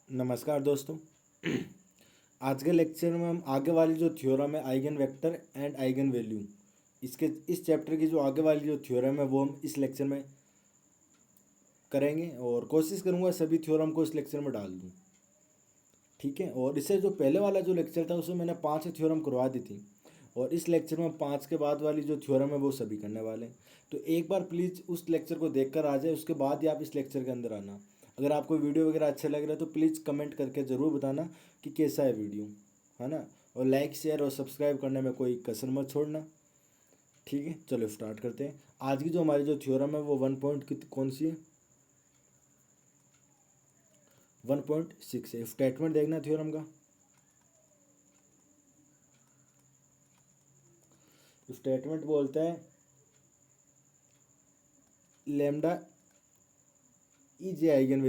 नमस्कार दोस्तों। आज के लेक्चर में हम आगे वाली जो थ्योरम है eigen vector and eigen value, इसके इस चैप्टर की जो आगे वाली जो थ्योरम है वो हम इस लेक्चर में करेंगे और कोशिश करूंगा सभी थ्योरम को इस लेक्चर में डाल दूं। ठीक है। और इससे जो पहले वाला जो लेक्चर था उसमें मैंने 5 थ्योरम करवा दी थी और इस लेक्चर में 5 के बाद वाली जो थ्योरम है वो सभी करने वाले हैं। तो एक बार प्लीज़ उस लेक्चर को देख कर आ जाए, उसके बाद ही आप इस लेक्चर के अंदर आना। अगर आपको वीडियो वगैरह अच्छा लग रहा है तो प्लीज़ कमेंट करके ज़रूर बताना कि कैसा है वीडियो, है ना। और लाइक शेयर और सब्सक्राइब करने में कोई कसर मत छोड़ना। ठीक है, चलो स्टार्ट करते हैं। आज की जो हमारी जो थ्योरम है वो 1 पॉइंट की कौन सी है, 1.6 है। स्टेटमेंट देखना थ्योरम का। स्टेटमेंट बोलता है lambda is a eigen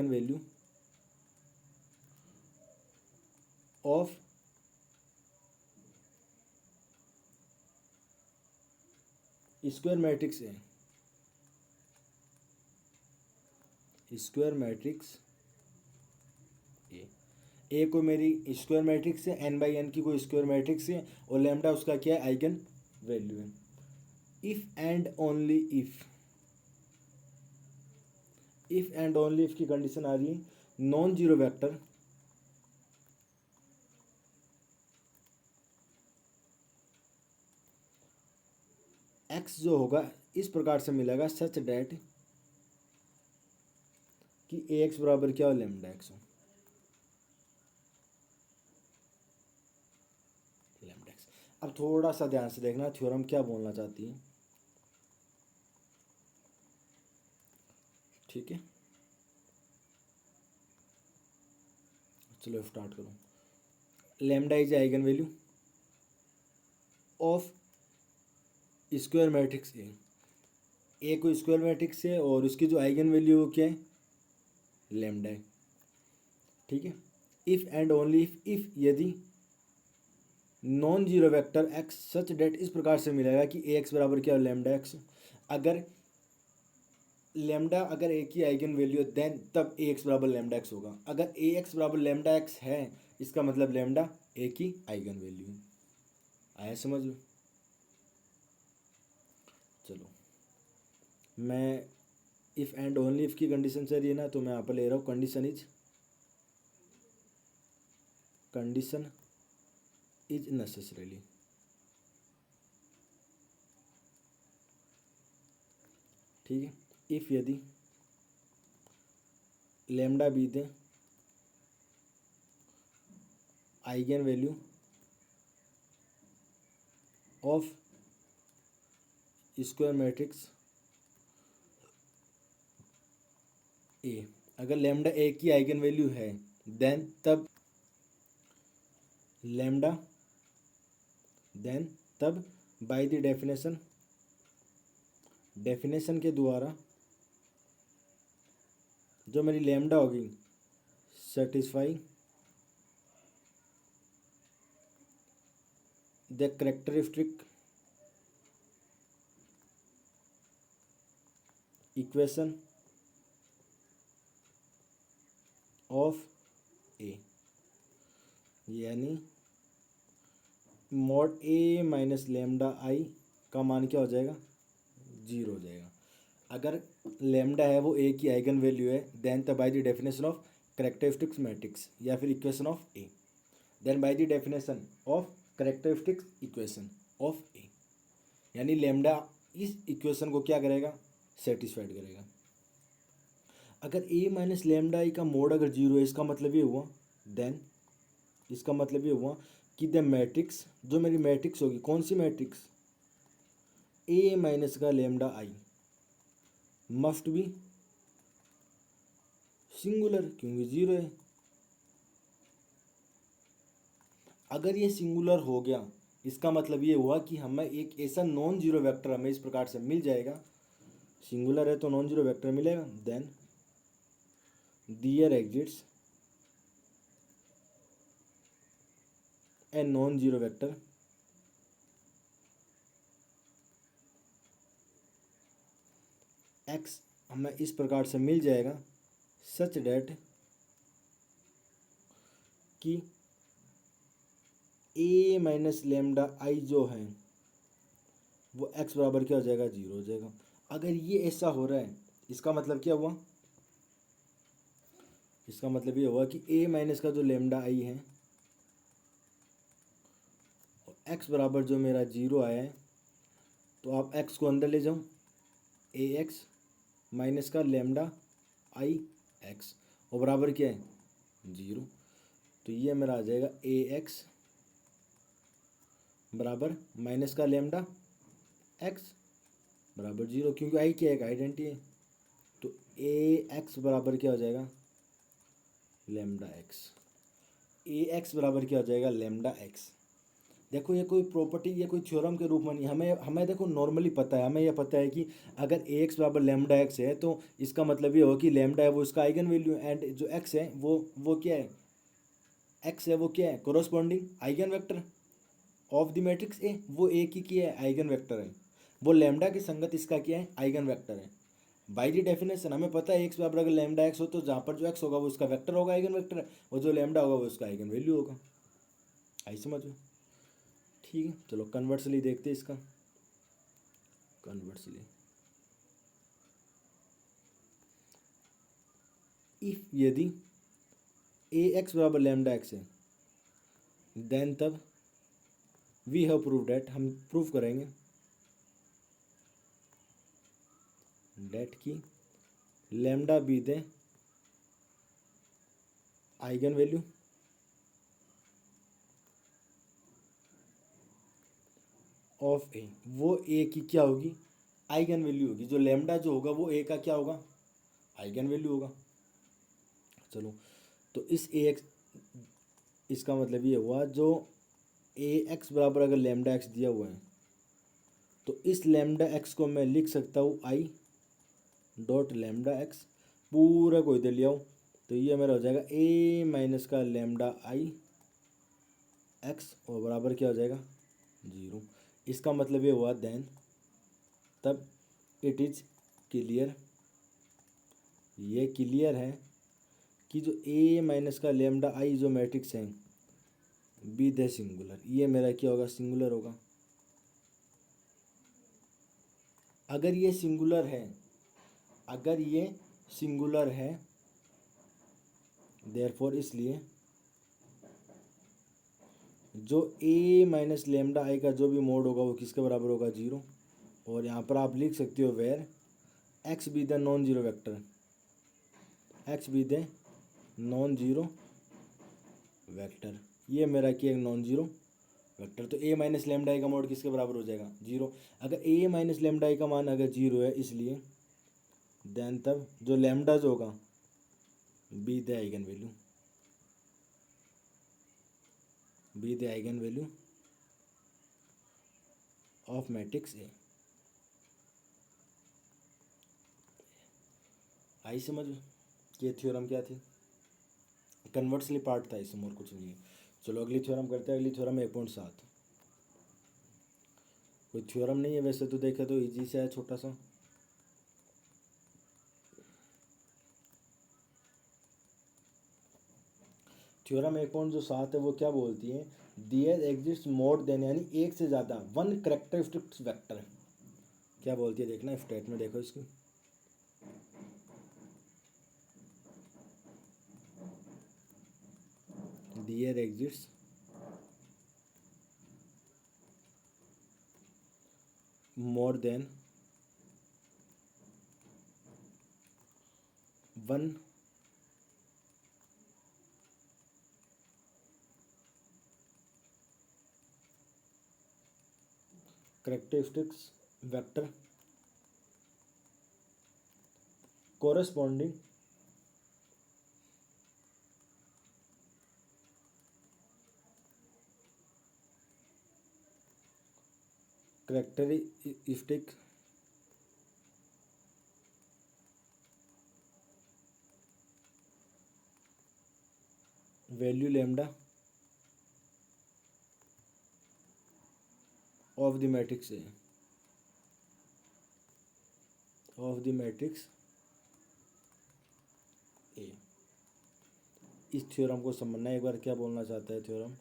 value of square matrix है। स्क्वायर मैट्रिक्स ए को मेरी स्क्वायर मैट्रिक्स है, एन बाई एन की कोई स्क्वायर मैट्रिक्स है और लेमडा उसका क्या है, आइगन वैल्यू है। इफ एंड ओनली इफ की कंडीशन आ रही है नॉन जीरो वेक्टर एक्स जो होगा इस प्रकार से मिलेगा सच डेट कि ए एक्स बराबर क्या हो, लेमडा एक्स हो। Lambda x. अब थोड़ा सा ध्यान से देखना थ्योरम क्या बोलना चाहती है। ठीक है, चलो स्टार्ट करो। Lambda is eigen value of square matrix ए को स्क्वायर मैट्रिक्स है और उसकी जो आइगन वैल्यू वो क्या है, लेमडा है। ठीक है। इफ एंड ओनली इफ यदि non zero vector x such that इस प्रकार से मिलेगा कि ए एक्स बराबर क्या हो, लेमडा एक्स। अगर लेमडा अगर ए की आइगन वैल्यू है देन तब ए एक्स बराबर लेमडा एक्स होगा। अगर ए एक्स बराबर लेमडा एक्स है इसका मतलब लेमडा ए की आइगन वैल्यू है। आया समझ लो। चलो मैं इफ एंड ओनली इफ की कंडीशन से रही है ना, तो मैं यहाँ पर ले रहा हूँ कंडीशन इज नेसेसरीली। ठीक है। इफ यदि lambda be the eigen value of square matrix A, अगर लेमडा ए की आइगन वैल्यू है देन तब लेमडा देन तब बाय द डेफिनेशन के द्वारा जो मेरी लेमडा होगी satisfy the characteristic equation of A, यानी mod A minus lambda I का मान क्या हो जाएगा, जीरो हो जाएगा। अगर लेमडा है वो ए की आइगन वैल्यू है then the by the definition of characteristics matrix या फिर equation of A, then by the definition of characteristics equation of A, यानी लेमडा इस इक्वेशन को क्या करेगा, सेटिस्फाइड करेगा। अगर ए माइनस लेमडा आई का मोड अगर जीरो है इसका मतलब ये हुआ देन इसका मतलब ये हुआ कि द मैट्रिक्स जो मेरी मैट्रिक्स होगी, कौन सी मैट्रिक्स, ए माइनस का lambda I must be singular, क्योंकि जीरो है। अगर ये सिंगुलर हो गया इसका मतलब ये हुआ कि हमें एक ऐसा नॉन जीरो वेक्टर हमें इस प्रकार से मिल जाएगा। सिंगुलर है तो नॉन जीरो वेक्टर मिलेगा। Then there exists a non zero vector x हमें इस प्रकार से मिल जाएगा सच डेट कि ए माइनस लेमडा आई जो है वो एक्स बराबर क्या हो जाएगा, 0 हो जाएगा। अगर ये ऐसा हो रहा है इसका मतलब क्या हुआ, इसका मतलब ये हुआ कि ए माइनस का जो लेमडा आई है एक्स बराबर जो मेरा 0 आया है, तो आप एक्स को अंदर ले जाओ, ए एक्स माइनस का लेमडा आई एक्स और बराबर क्या है 0। तो ये मेरा आ जाएगा ए एक्स बराबर माइनस का लेमडा एक्स बराबर 0, क्योंकि आई क्या है, आइडेंटिटी है। तो ए एक्स बराबर क्या हो जाएगा, लेमडा एक्स। ए एक्स बराबर क्या हो जाएगा, लेमडा एक्स। देखो ये कोई प्रॉपर्टी, ये कोई थ्योरम के रूप में नहीं, हमें हमें देखो नॉर्मली पता है, हमें यह पता है कि अगर ए एक्स बराबर लेमडा एक्स है तो इसका मतलब ये हो कि लेमडा है वो इसका आइगन वैल्यू है, एंड जो एक्स है वो क्या है, एक्स है वो क्या है, corresponding eigen vector of the matrix ए, वो ए की क्या है, आइगन वेक्टर है। वो लेमडा की संगत इसका क्या है, आइगन वेक्टर है। बाई दी डेफिनेशन हमें पता है एक्स बराबर अगर लेमडा एक्स हो तो जहाँ पर जो एक्स होगा वो उसका वेक्टर होगा, आइगन वेक्टर है, और जो लेमडा होगा वो उसका आइगन वैल्यू होगा। आई समझो, ठीक है। चलो कन्वर्सली देखते हैं इसका। कन्वर्सली इफ यदि ए एक्स बराबर लेमडा एक्स है देन तब वी हैव प्रूव डेट, हम प्रूव करेंगे डेट की lambda be the eigen value of A, वो ए की क्या होगी, आइगन वैल्यू होगी। जो लेमडा जो होगा वो ए का क्या होगा, आइगन वैल्यू होगा। चलो तो इस ए एक्स, इसका मतलब ये हुआ जो ए एक्स बराबर अगर लेमडा एक्स दिया हुआ है तो इस लेमडा एक्स को मैं लिख सकता हूँ आई डॉट लेमडा एक्स, पूरा को इधर ले आओ, तो ये मेरा हो जाएगा ए माइनस का लेमडा आई एक्स और बराबर क्या हो जाएगा 0। इसका मतलब ये हुआ देन तब इट इज क्लियर, ये क्लियर है कि जो ए माइनस का लेमडा आई जो मैट्रिक्स है बी द सिंगुलर, ये मेरा क्या होगा, सिंगुलर होगा। अगर ये सिंगुलर है, अगर ये सिंगुलर है देयरफॉर इसलिए जो ए माइनस लेमडा आई का जो भी मोड होगा वो किसके बराबर होगा 0। और यहाँ पर आप लिख सकते हो where x be the non zero vector, x be the non zero vector, ये मेरा क्या है नॉन जीरो वेक्टर। तो ए माइनस लेमडा आई का मोड किसके बराबर हो जाएगा 0। अगर ए माइनस लेमडा आई का मान अगर 0 है इसलिए देन तब जो लेमडा जो होगा be the eigen value, be the eigen value of matrix A. आई समझ, ये थ्योरम क्या थी, कन्वर्सली पार्ट था इसमें और कुछ नहीं है। चलो अगली थ्योरम करते हैं। अगली थ्योरम 1.7, कोई थ्योरम नहीं है वैसे तो, देखे तो इजी से है, छोटा सा। थ्योरम 1.7 है वो क्या बोलती है, देयर एग्जिस्ट मोर देन, यानी एक से ज़्यादा वन करेक्टरिस्टिक्स वेक्टर, क्या बोलती है देखना, स्टेटमेंट देखो इसकी। There exist more than one characteristics vector corresponding characteristic value lambda of the matrix A, of the matrix इस थ्योरम को समझना है। एक बार क्या बोलना चाहता है थ्योरम,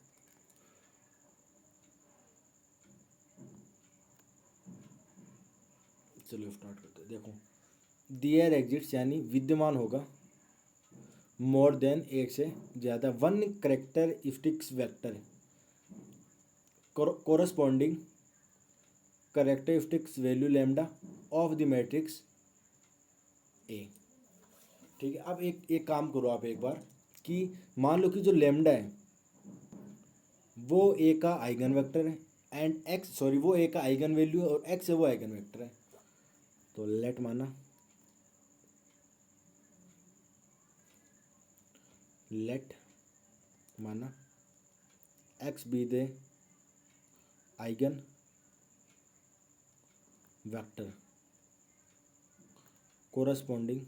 चलो स्टार्ट करते हैं। देखो, देयर एग्जिट्स यानी विद्यमान होगा, मोर देन एक से ज़्यादा, one characteristics vector corresponding characteristics value lambda of the matrix ए। ठीक है, अब एक काम करो आप एक बार, कि मान लो कि जो लैम्डा है वो ए का आइगन वेक्टर है, एंड एक्स सॉरी वो ए का आइगन वैल्यू है, और एक्स है वो आइगन वेक्टर है। तो लेट माना x be the eigen vector corresponding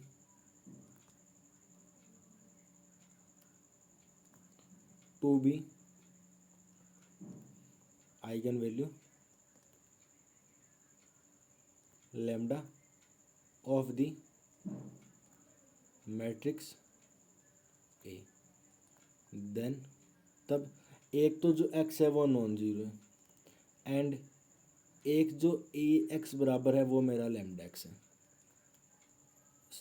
to be eigen value lambda of the matrix A. Then तब एक तो जो एक्स है वो नॉन जीरो है, एंड एक जो ए एक्स बराबर है वो मेरा लैम्डा एक्स है।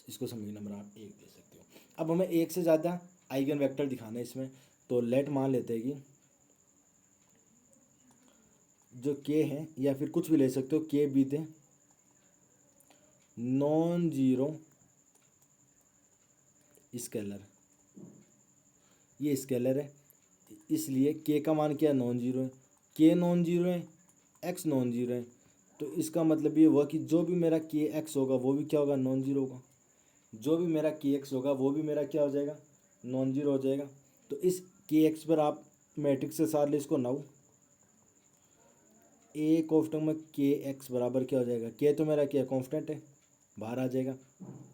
इसको समीकरण नंबर आप एक दे सकते हो। अब हमें एक से ज़्यादा आइगन वेक्टर दिखाना है इसमें, तो लेट मान लेते हैं कि जो के है, या फिर कुछ भी ले सकते हो, के बी दे नॉन जीरो स्केलर। ये स्केलर है, इसलिए के का मान क्या, नॉन जीरो है। के नॉन जीरो है, एक्स नॉन जीरो है, तो इसका मतलब ये हुआ कि जो भी मेरा के एक्स होगा वो भी क्या होगा, नॉन जीरो होगा। जो भी मेरा के एक्स होगा वो भी मेरा क्या हो जाएगा, नॉन जीरो हो जाएगा। तो इस के एक्स पर आप मैट्रिक्स के साथ ले इसको नाउ, ए कॉन्स्टेंट में के एक्स बराबर क्या हो जाएगा, के तो मेरा क्या कॉन्स्टेंट है, बाहर आ जाएगा,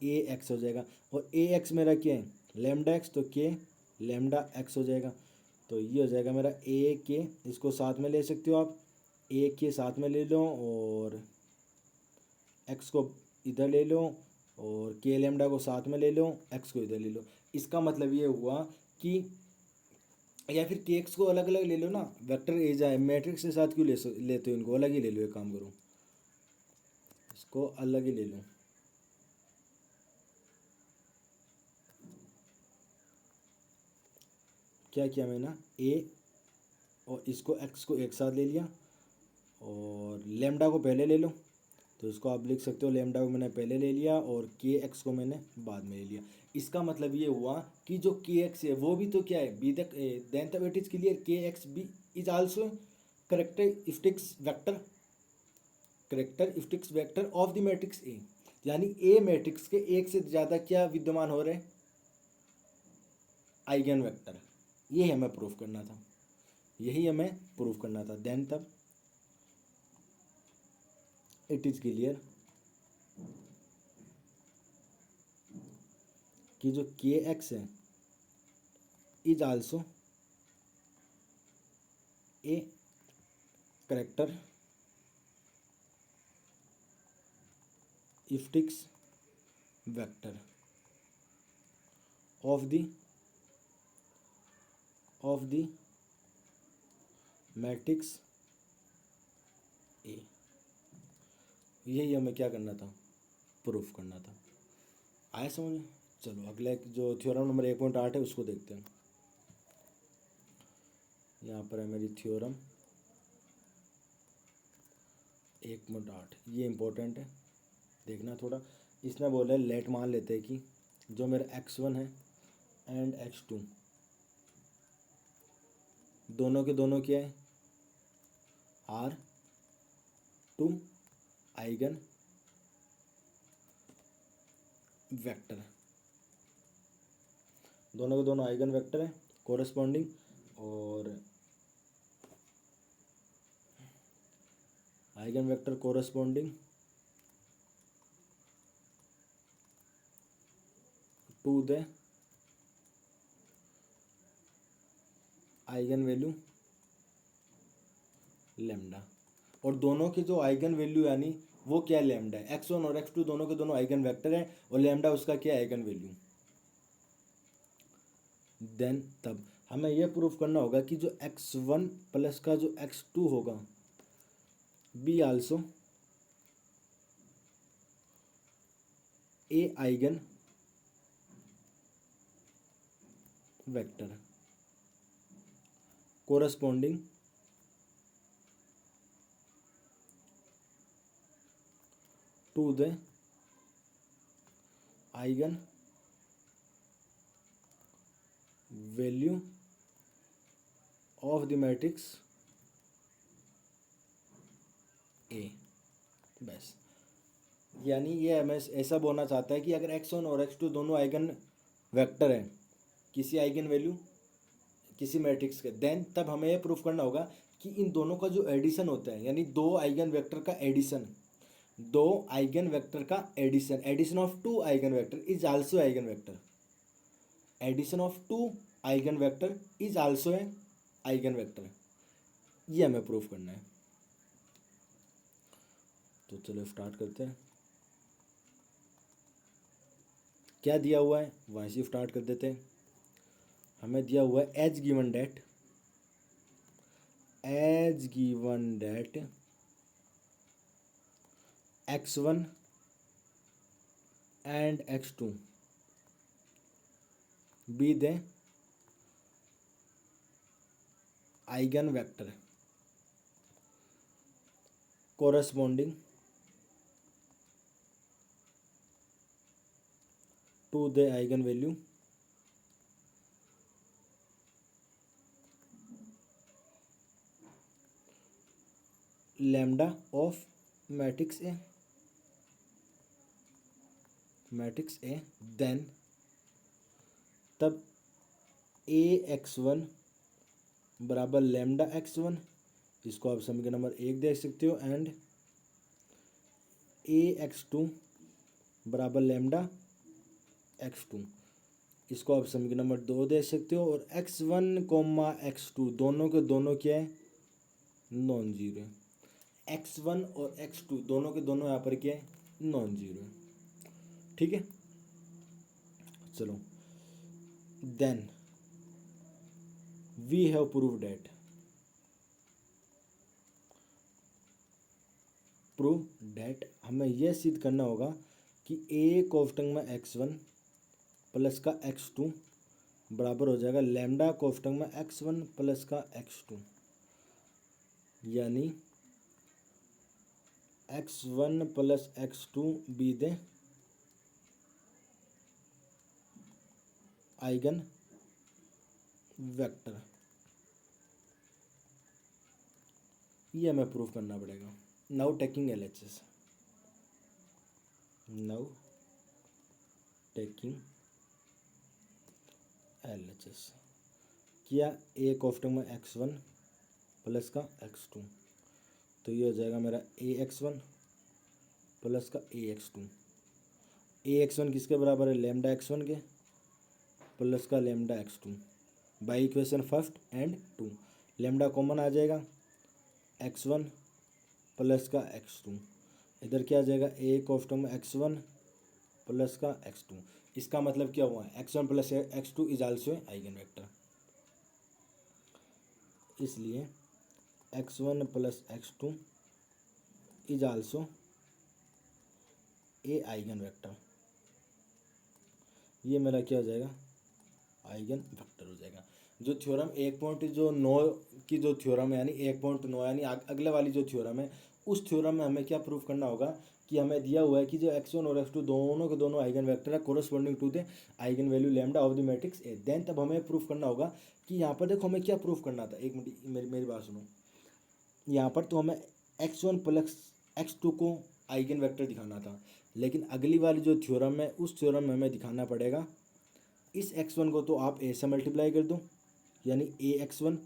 ए एक्स हो जाएगा, और ए एक्स मेरा क्या है, लैम्डा एक्स, तो के लैम्डा एक्स हो जाएगा। तो ये हो जाएगा मेरा ए के, इसको साथ में ले सकते हो आप, ए के साथ में ले लो और एक्स को इधर ले लो, और के लैम्डा को साथ में ले लो, एक्स को इधर ले लो। इसका मतलब ये हुआ कि, या फिर के एक्स को अलग अलग ले लो ना, वेक्टर ए जाए मैट्रिक्स के साथ क्यों लेते हो, इनको अलग ही ले लो। एक काम करो, इसको अलग ही ले लो। क्या किया मैंने, ए और इसको एक्स को एक साथ ले लिया, और लैम्डा को पहले ले लो, तो इसको आप लिख सकते हो लैम्डा को मैंने पहले ले लिया और के एक्स को मैंने बाद में ले लिया। इसका मतलब ये हुआ कि जो के एक्स है वो भी तो क्या है, बी देन तब इट इज क्लियर के x be is also characteristics vector of the matrix A. यानी ए मैट्रिक्स के एक से ज़्यादा क्या विद्यमान हो रहे, आइगन वेक्टर। ये हमें प्रूफ करना था, यही हमें प्रूफ करना था। देन तब इट इज क्लियर कि जो के एक्स है is also a characteristic vector of the matrix A. यही हमें क्या करना था, प्रूफ करना था। आया समझ में? चलो अगला जो थ्योरम नंबर 1.8 है उसको देखते हैं। यहाँ पर है मेरी थ्योरम 1.8, ये इम्पोर्टेंट है, देखना थोड़ा। इसने बोला लेट मान लेते हैं कि जो मेरा x1 है एंड x2 दोनों के दोनों क्या है, R2 आइगन वेक्टर, दोनों के दोनों आइगन वेक्टर है कोरस्पॉन्डिंग, और eigen vector corresponding to the eigen value lambda. और दोनों के जो आइगन वैल्यू यानी वो क्या है, लैम्डा है। x1 और x2 दोनों के दोनों आइगन वेक्टर हैं, और लैम्डा उसका क्या है, आइगन वैल्यू। देन तब हमें यह प्रूफ करना होगा कि जो x1 प्लस का जो x2 होगा be also a eigen vector corresponding to the eigen value of the matrix A. बस यानी ये हमें ऐसा बोलना चाहता है कि अगर x1 और x2 दोनों आइगन वेक्टर हैं किसी आइगन वैल्यू किसी मैट्रिक्स के, देन तब हमें यह प्रूफ करना होगा कि इन दोनों का जो एडिशन होता है, यानी दो आइगन वेक्टर का एडिशन, दो आइगन वेक्टर का addition, addition of two eigen vector is also eigen vector, addition of two eigen vector is also a eigen vector. ये हमें प्रूफ करना है। तो चलो स्टार्ट करते हैं। क्या दिया हुआ है वहाँ से स्टार्ट कर देते हैं। हमें दिया हुआ है as given that x1 and x2 be the eigen vector corresponding to the eigen value lambda of matrix A, then तब AX1 बराबर लैम्डा x1, इसको आप समीकरण नंबर 1 देख सकते हो, एंड AX2 बराबर लैम्डा x2, इसको आप समीकरण नंबर 2 देख सकते हो। और x1 कोमा x2 दोनों के दोनों क्या है, नॉन जीरो। x1 और x2 दोनों के दोनों यहाँ पर क्या है, नॉन जीरो। ठीक है, चलो then we have prove that हमें यह सिद्ध करना होगा कि a कोष्टक में x1 प्लस का x2 बराबर हो जाएगा लैम्डा कोष्टक में x1 प्लस का x2, यानी x1 plus x2 B the eigen vector. ये हमें प्रूफ करना पड़ेगा। नाउ टेकिंग LHS, किया a कोष्टक में x1 प्लस का x2, तो ये हो जाएगा मेरा AX1 प्लस का AX2। AX1 किसके बराबर है, लैम्डा x1 के प्लस का lambda x2 by equation first and 2। लैम्डा कॉमन आ जाएगा, x1 प्लस का x2, इधर क्या आ जाएगा a कोष्टक में x1 प्लस का x2। इसका मतलब क्या हुआ, x1 plus x2 is also eigen vector, इसलिए x1 plus x2 is also a eigen vector. ये मेरा क्या हो जाएगा, आइगन वेक्टर हो जाएगा। जो थ्योरम 1.9 की जो थ्योरम है, यानी 1.9 यानी अगले वाली जो थ्योरम है, उस थ्योरम में हमें क्या प्रूफ करना होगा कि हमें दिया हुआ है कि जो x1 और x2 दोनों के दोनों आइगन वेक्टर है corresponding to the eigen value lambda of the matrix A. Then तब हमें प्रूफ करना होगा कि यहाँ पर देखो हमें क्या प्रूफ करना था, एक मिनट मेरी बात सुनो। यहाँ पर तो हमें x1 प्लस x2 को आइगन वेक्टर दिखाना था, लेकिन अगली वाली जो थ्योरम है उस थ्योरम में हमें दिखाना पड़ेगा इस x1 को तो आप a से मल्टीप्लाई कर दो, यानी AX1,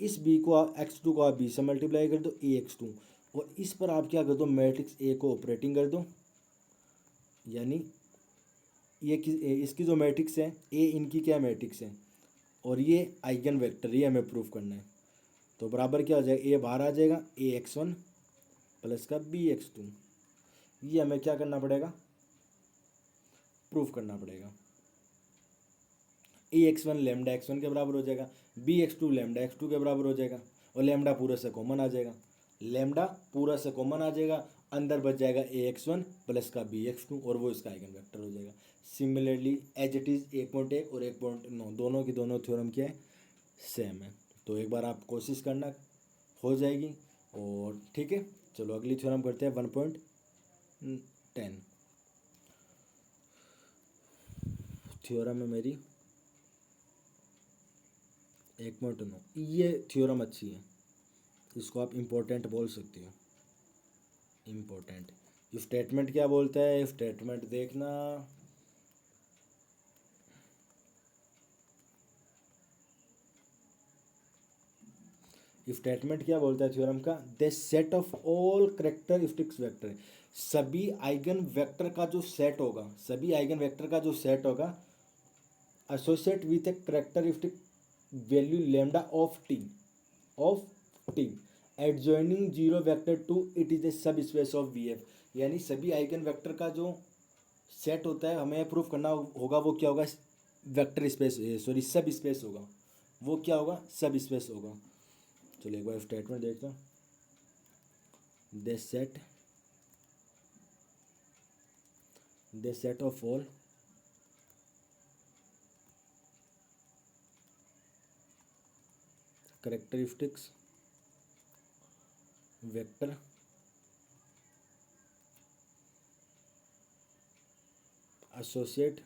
इस b को x2 को आप b से मल्टीप्लाई कर दो AX2, और इस पर आप क्या कर दो, मैट्रिक्स A को ऑपरेटिंग कर दो, यानी ये इसकी जो मैट्रिक्स है A इनकी क्या मैट्रिक्स है और ये आइगन वेक्टर, ये हमें प्रूफ करना है। तो बराबर क्या हो जाएगा, A बाहर आ जाएगा, AX1 प्लस का BX2, ये हमें क्या करना पड़ेगा, प्रूफ करना पड़ेगा। A x one lambda x one के बराबर हो जाएगा, B x two lambda x two के बराबर हो जाएगा, और लेमडा पूरा से कॉमन आ जाएगा, लेमडा पूरा से कॉमन आ जाएगा, अंदर बच जाएगा ए एक्स वन प्लस का बी एक्स टू, और वो इसका आइगन वेक्टर हो जाएगा। सिमिलरली एज इट इज़ 1.1 और 1.9 दोनों की दोनों थ्योरम क्या है, सेम है। तो एक बार आप कोशिश करना, हो जाएगी। और ठीक है, चलो अगली थ्योरम करते हैं 1.10। थ्योरम है मेरी 1.9। ये थ्योरम अच्छी है, इसको आप इम्पोर्टेंट बोल सकते हो, इम्पोर्टेंट। स्टेटमेंट क्या बोलता है, स्टेटमेंट देखना, स्टेटमेंट क्या बोलता है थ्योरम का, the set of all characteristics vector, सभी आइगन वेक्टर का जो सेट होगा, सभी आइगन वेक्टर का जो सेट होगा, associate with a characteristic value lambda of T adjoining zero vector to it is a subspace of V F. यानी सभी आइगन वेक्टर का जो सेट होता है, हमें प्रूफ करना होगा वो क्या होगा, वेक्टर स्पेस, सॉरी सब स्पेस होगा, वो क्या होगा, सब स्पेस होगा। चलिए एक बार स्टेटमेंट देखते हैं, the set of all characteristics vector associate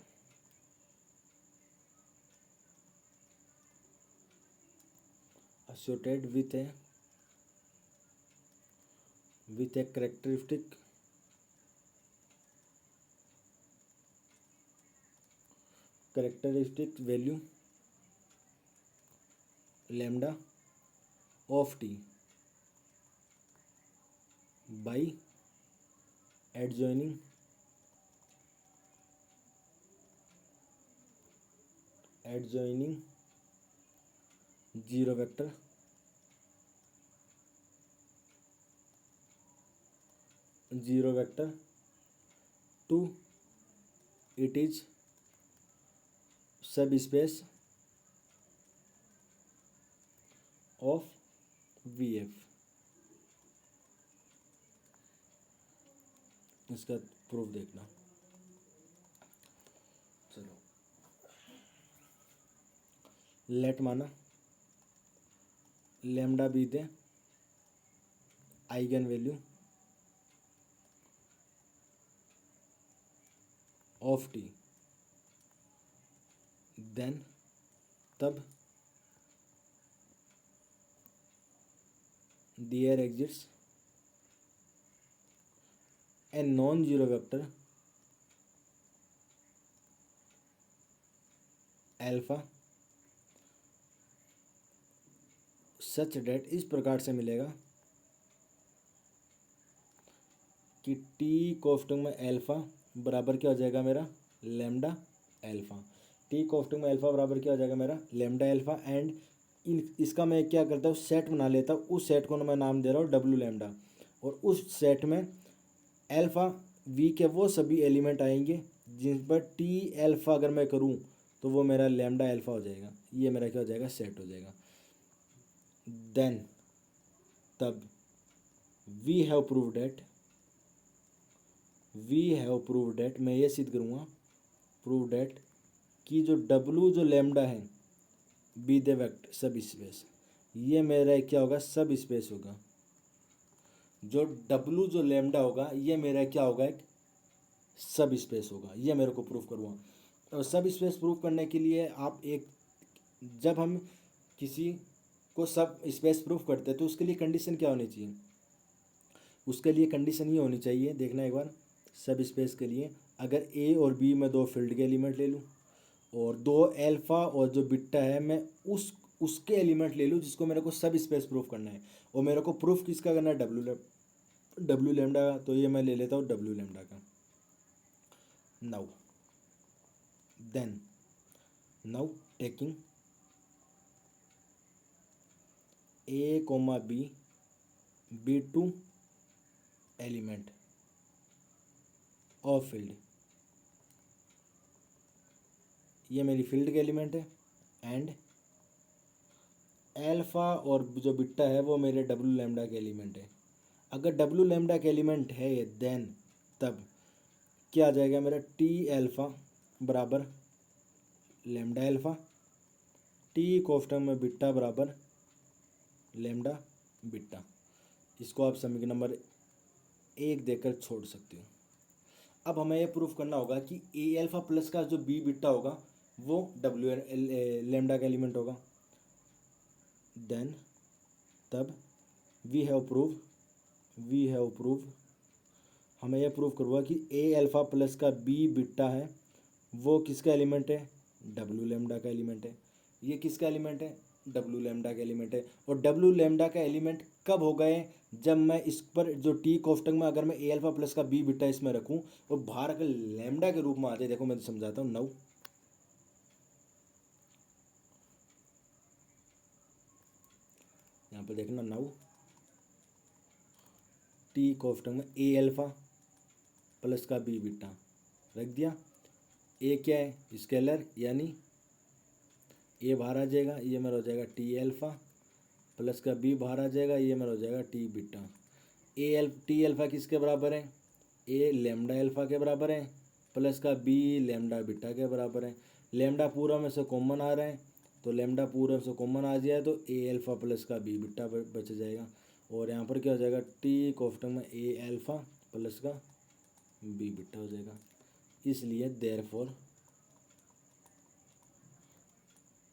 associated with a characteristic value lambda of t by adjoining zero vector to it is subspace of V F. इसका प्रूफ देखना, चलो लेट माना lambda be the eigen value of T, then तब there exists a non zero vector alpha such that, इस प्रकार से मिलेगा कि टी कोफ्टिंग में एल्फा बराबर क्या हो जाएगा मेरा, लेमडा एल्फा। टी कोफ्टिंग में एल्फा बराबर क्या हो जाएगा मेरा, लेमडा एल्फा। एंड इसका मैं क्या करता हूँ, सेट बना लेता हूँ, उस सेट को मैं नाम दे रहा हूँ डब्ल्यू लेमडा, और उस सेट में एल्फा वी के वो सभी एलिमेंट आएंगे जिन पर टी एल्फा अगर मैं करूँ तो वो मेरा लेमडा एल्फा हो जाएगा, ये मेरा क्या हो जाएगा, सेट हो जाएगा। देन तब वी हैव प्रूव डेट, मैं ये सिद्ध करूँगा, प्रूव डेट कि जो डब्लू जो लेमडा है बी द वेक्टर सब स्पेस, ये मेरा क्या होगा, सब स्पेस होगा। जो डब्लू जो लेमडा होगा ये मेरा क्या होगा, एक सब स्पेस होगा, ये मेरे को प्रूफ करवाना। और सब स्पेस प्रूफ करने के लिए आप एक, जब हम किसी को सब स्पेस प्रूफ करते हैं तो उसके लिए कंडीशन क्या होनी चाहिए, उसके लिए कंडीशन ये होनी चाहिए, देखना एक बार, सब स्पेस के लिए अगर ए और बी में दो फील्ड के एलिमेंट ले लूँ और दो एल्फ़ा और जो बिट्टा है मैं उसके एलिमेंट ले लूँ जिसको मेरे को सब स्पेस प्रूफ करना है, और मेरे को प्रूफ किसका करना है, डब्ल्यू लेमडा का, तो ये मैं ले लेता हूँ डब्ल्यू लेमडा का। Now taking a comma b two element of field ये मेरी फील्ड के एलिमेंट है, एंड एल्फ़ा और जो बिट्टा है वो मेरे डब्ल्यू लैम्डा के एलिमेंट है। अगर डब्ल्यू लैम्डा के एलिमेंट है ये, देन तब क्या आ जाएगा मेरा टी एल्फ़ा बराबर लैम्डा एल्फ़ा, टी कोष्ठक में बिट्टा बराबर लैम्डा बिट्टा। इसको आप समीकरण नंबर 1 देकर छोड़ सकते हो। अब हमें यह प्रूफ करना होगा कि ए एल्फ़ा प्लस का जो बी बिट्टा होगा वो डब्ल्यू लैम्डा का एलिमेंट होगा। देन तब वी हैव प्रूव हमें यह प्रूव करवा कि ए अल्फ़ा प्लस का बी बिट्टा है वो किसका एलिमेंट है, डब्ल्यू लैम्डा का एलिमेंट है। ये किसका एलिमेंट है, डब्ल्यू लैम्डा का एलिमेंट है। और डब्ल्यू लैम्डा का एलिमेंट कब हो गए, जब मैं इस पर जो टी कोष्टक में अगर मैं ए अल्फ़ा प्लस का बी बिट्टा इसमें रखूँ और बाहर अगर लैम्डा के रूप में आ जाए। देखो मैं समझाता हूँ। नौ यहाँ पर देखना, नौ टी कोष्टक में ए अल्फ़ा प्लस का बी बिट्टा रख दिया। ए क्या है, स्केलर, यानी ए बाहर आ जाएगा, ये मेरा हो जाएगा टी एल्फ़ा प्लस का बी बाहर आ जाएगा, ये मेरा हो जाएगा टी बिट्टा। टी एल्फ़ा किसके बराबर है, ए लैम्डा एल्फ़ा के बराबर है प्लस का बी लैम्डा बिट्टा के बराबर है। लैम्डा पूरा में से कॉमन आ रहा है तो लैम्डा पूरा से कॉमन आ जाए तो ए एल्फ़ा प्लस का बी बिट्टा बच जाएगा। और यहाँ पर क्या हो जाएगा, टी कोष्टक में ए एल्फ़ा प्लस का बी बिट्टा हो जाएगा। इसलिए देयरफॉर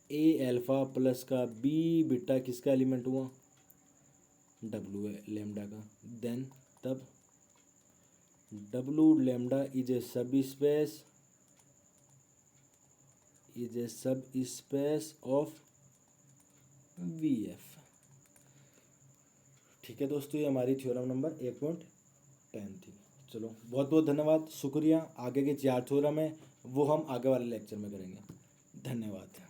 ए एल्फ़ा प्लस का बी बिट्टा किसका एलिमेंट हुआ, डब्ल्यू लैम्डा का। देन तब W lambda is a subspace of V F. ठीक है दोस्तों, ये हमारी थ्योरम नंबर 1.10 थी। चलो बहुत बहुत धन्यवाद, शुक्रिया। आगे के 4 थ्योरम है वो हम आगे वाले लेक्चर में करेंगे। धन्यवाद।